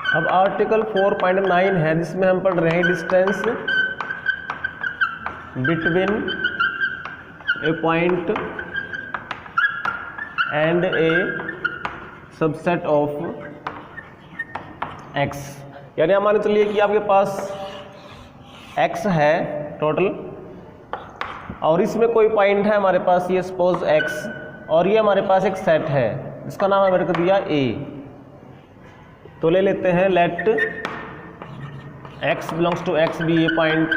अब आर्टिकल 4.9 है जिसमें हम पढ़ रहे हैं distance between A point and A subset of x। यानी हम मान चलिए कि आपके पास x है टोटल और इसमें कोई पॉइंट है हमारे पास, ये सपोज x, और ये हमारे पास एक सेट है जिसका नाम है मेरे को दिया a। तो ले लेते हैं let x belongs to x be a point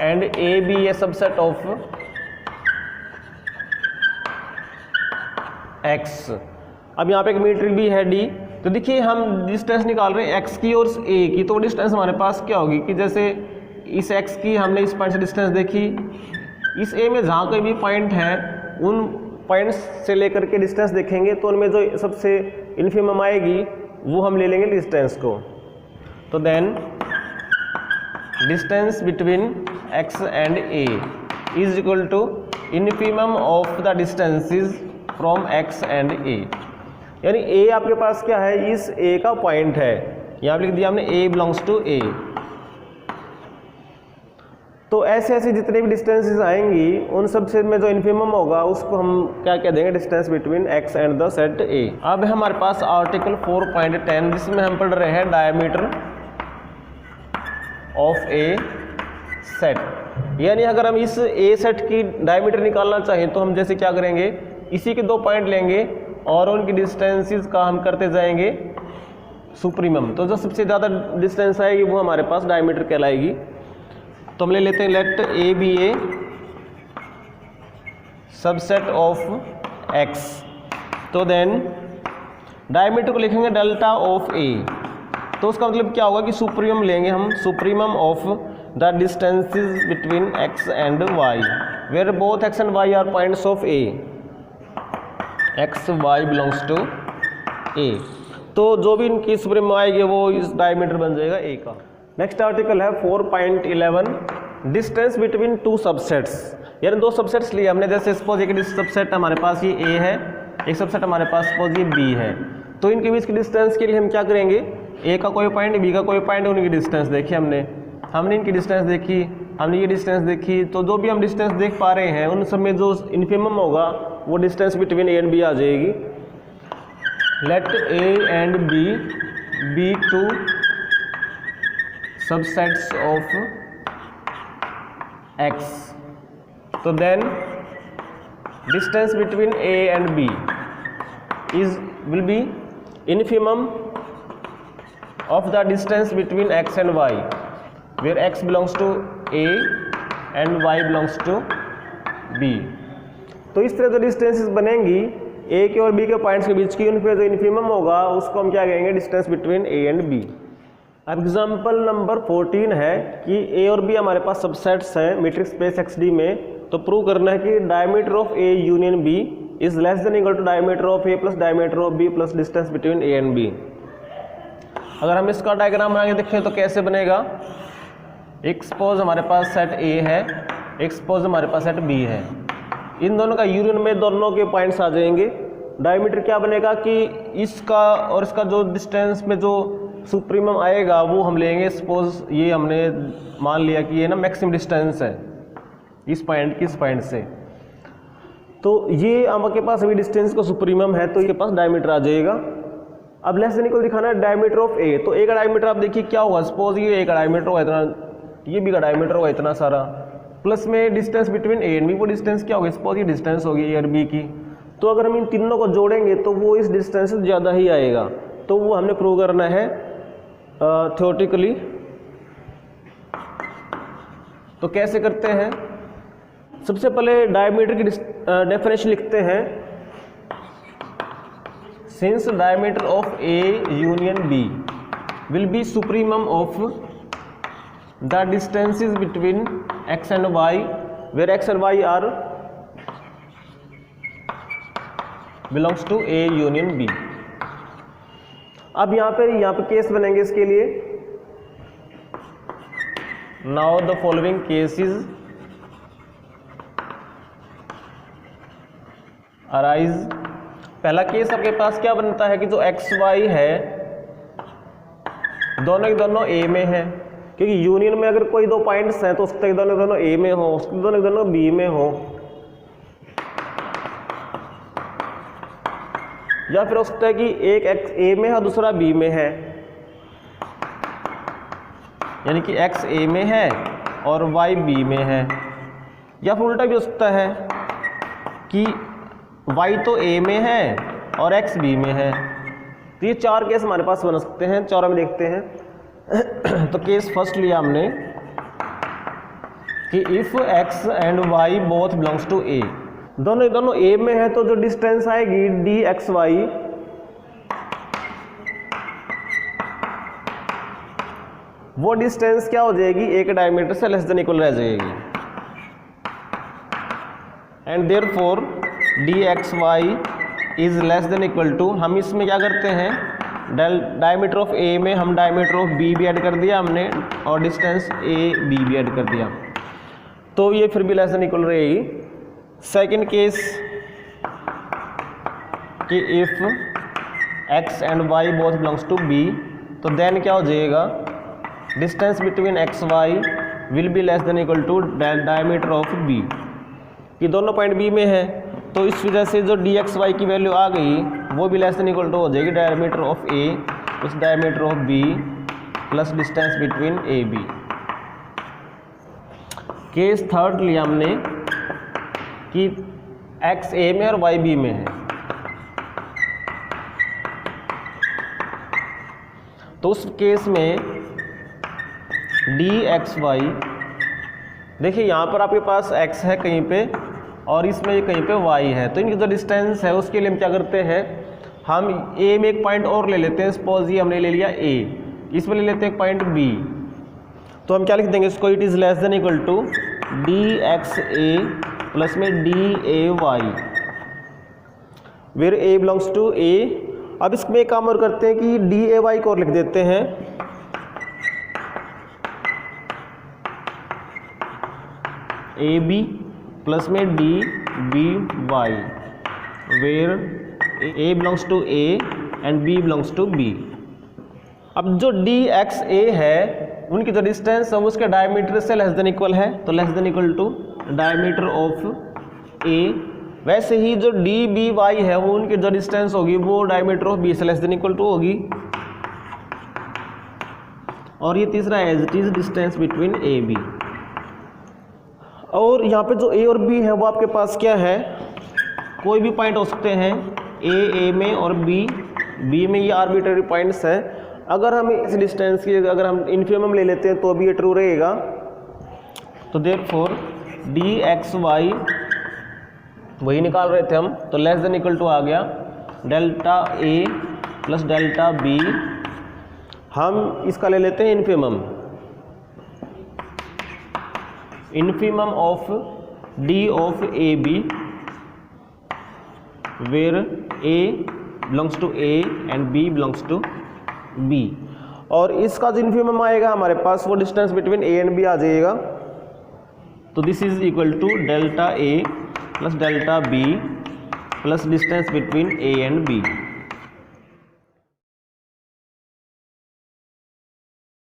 and a be a subset of x। अब यहाँ पे एक मीट्रिक भी है d। तो देखिए हम डिस्टेंस निकाल रहे हैं x की और a की, तो डिस्टेंस हमारे पास क्या होगी कि जैसे इस x की हमने इस पॉइंट से डिस्टेंस देखी, इस a में जहाँ कोई भी पॉइंट है उन पॉइंट्स से लेकर के डिस्टेंस देखेंगे तो उनमें जो सबसे इन्फिमम आएगी वो हम ले लेंगे डिस्टेंस को। तो then distance between x and a is equal to infimum of the distances from x and a। यानी a आपके पास क्या है, इस a का पॉइंट है, यहाँ पे लिख दिया हमने a बिलोंग्स टू a। तो ऐसे ऐसे जितने भी डिस्टेंसेस आएंगी उन सब से में जो इन्फिमम होगा उसको हम क्या कह देंगे, distance between x and the set a। अब है हमारे पास आर्टिकल 4.10 जिसमें हम पढ़ रहे हैं डायमीटर ऑफ ए सेट। यानी अगर हम इस a सेट की डायमीटर निकालना चाहें तो हम जैसे क्या करेंगे, इसी के दो पॉइंट लेंगे और उनकी डिस्टेंसेस का हम करते जाएंगे सुप्रीमम। तो जो सबसे ज़्यादा डिस्टेंस आएगी वो हमारे पास डायमीटर कहलाएगी। तो हम ले लेते हैं let a be a subset of x। तो देन डायमीटर को लिखेंगे डेल्टा ऑफ ए। तो उसका मतलब क्या होगा कि सुप्रीमम लेंगे हम, supremum of the distances between x and y where both x and y are points of a। x y belongs to a। तो जो भी इनकी सुप्रीमम आएगी वो इस डायमीटर बन जाएगा a का। नेक्स्ट आर्टिकल है 4.11 डिस्टेंस बिटवीन टू सबसेट्स। यानी दो सबसेट्स लिए हमने, जैसे सपोज एक सबसेट हमारे पास ये a है, एक सबसेट हमारे पास सपोज ये b है। तो इनके बीच की डिस्टेंस के लिए हम क्या करेंगे, a का कोई पॉइंट b का कोई पॉइंट, उनकी डिस्टेंस देखी हमने इनकी डिस्टेंस देखी, हमने ये डिस्टेंस देखी। तो जो भी हम डिस्टेंस देख पा रहे हैं उन सब में जो इन्फिमम होगा वो distance between a and b आ जाएगी। Let a and b be two subsets of x। तो then distance between a and b will be infimum of the distance between x and y where x belongs to a and y belongs to b। तो इस तरह जो distances बनेंगी a के और b के points के बीच की, उन पे जो इन्फिमम होगा उसको हम क्या कहेंगे, distance between a and b। Example number 14 है कि a और b हमारे पास सबसेट्स हैं मीट्रिक स्पेस XD में। तो प्रूव करना है कि diameter of a union b is less than equal to diameter of a plus diameter of b plus distance between a and b। अगर हम इसका डायग्राम बना के देखें तो कैसे बनेगा, एक सपोज हमारे पास सेट a है, एक सपोज हमारे पास सेट b है। इन दोनों का यूनियन में दोनों के पॉइंट्स आ जाएंगे। डायमीटर क्या बनेगा कि इसका और इसका जो डिस्टेंस में जो सुप्रीमम आएगा वो हम लेंगे। सपोज ये हमने मान लिया कि ये ना मैक्सिमम डिस्टेंस है इस पॉइंट की इस पॉइंट से, तो ये आपके पास अभी डिस्टेंस का सुप्रीमम है तो ये पास डायमीटर आ जाएगा। अब लेस देन इक्वल दिखाना है डायमीटर ऑफ ए। तो ए का डायमीटर आप देखिए क्या होगा, सपोज ये ए का डायमीटर होगा इतना, ये बी का डायमीटर होगा इतना सारा, प्लस में distance between A and b, वो डिस्टेंस क्या होगी, सपोज ये डिस्टेंस होगी ए और बी की। तो अगर हम इन तीनों को जोड़ेंगे तो वो इस डिस्टेंस से ज़्यादा ही आएगा। तो वो हमने प्रूव करना है थ्योरेटिकली। तो कैसे करते हैं, सबसे पहले डायमीटर की डेफिनेशन लिखते हैं। Since diameter of a union b will be supremum of the distances between x and y where x and y are belongs to a union b। अब यहाँ पे केस बनेंगे इसके लिए। Now the following cases arise पहला case आपके पास क्या बनता है कि जो एक्स वाई है दोनों के दोनों ए में है, क्योंकि यूनियन में अगर कोई दो पॉइंट्स हैं तो उसके दोनों दोनों ए में हो, उसके दोनों दोनों बी में हो, या फिर हो सकता है कि एक एक्स ए में है दूसरा बी में है, यानी कि एक्स ए में है और वाई बी में है, या फिर उल्टा भी हो सकता है कि वाई तो ए में है और एक्स बी में है। तो ये चार केस हमारे पास बन सकते हैं, चारों में देखते हैं। तो केस फर्स्ट लिया हमने कि if x and Y both belongs to A, दोनों ए में है तो जो डिस्टेंस आएगी डी एक्स वाई वो डिस्टेंस क्या हो जाएगी, एक डायमीटर से लेस देन इक्वल रह जाएगी। And therefore d x y is less than equal to, हम इसमें क्या करते हैं डायमीटर ऑफ ए में हम डायमीटर ऑफ बी भी ऐड कर दिया हमने और डिस्टेंस ए बी भी ऐड कर दिया, तो ये फिर भी लेस देन इक्वल रहेगी। सेकंड केस कि if x and Y both belongs to b, तो देन क्या हो जाएगा distance between x y will be less than equal to diameter of b, कि दोनों पॉइंट बी में है तो इस वजह से जो डी एक्स वाई की वैल्यू आ गई वो भी लेस देन इक्वल टू हो जाएगी डायमीटर ऑफ ए उस diameter of b plus distance between a b. Case third लिया हमने कि एक्स ए में और वाई बी में है, तो उस केस में डी एक्स वाई, देखिए यहाँ पर आपके पास x है कहीं पे और इसमें कहीं पे y है, तो इनकी जो डिस्टेंस है उसके लिए हम क्या करते हैं, हम a में एक पॉइंट और ले लेते हैं। सपोज ये हमने ले लिया a, इसमें ले लेते हैं एक पॉइंट b, तो हम क्या लिख देंगे इसको, it is less than equal to d X A plus में d A Y where a belongs to a। अब इसमें एक काम और करते हैं कि डी ए वाई को और लिख देते हैं ए बी प्लस में d b y where A belongs to A and B belongs to b. अब जो डी एक्स ए है उनकी जो डिस्टेंस है उसके डायमीटर से लेस देन इक्वल है, तो less than equal to diameter of A. वैसे ही जो डी बी वाई है वो उनकी जो डिस्टेंस होगी वो डायमीटर ऑफ बी से लेस देन इक्वल टू होगी। और ये तीसरा as it is distance between a b. और यहाँ पे जो ए और बी है वो आपके पास क्या है, कोई भी पॉइंट हो सकते हैं, ए में और बी में, ये आर्बिट्ररी पॉइंट्स है। अगर हम इस डिस्टेंस की अगर हम इन्फिमम ले लेते हैं तो भी ये ट्रू रहेगा। तो देयरफॉर डी एक्स वाई वही निकाल रहे थे हम, तो लेस देन इक्वल टू आ गया delta A plus delta B. हम इसका ले लेते हैं infimum of d of A B where A belongs to A and B belongs to B. और इसका जो इन्फिमम आएगा हमारे पास वो distance between A and B आ जाएगा। तो this is equal to delta A plus delta B plus distance between A and B.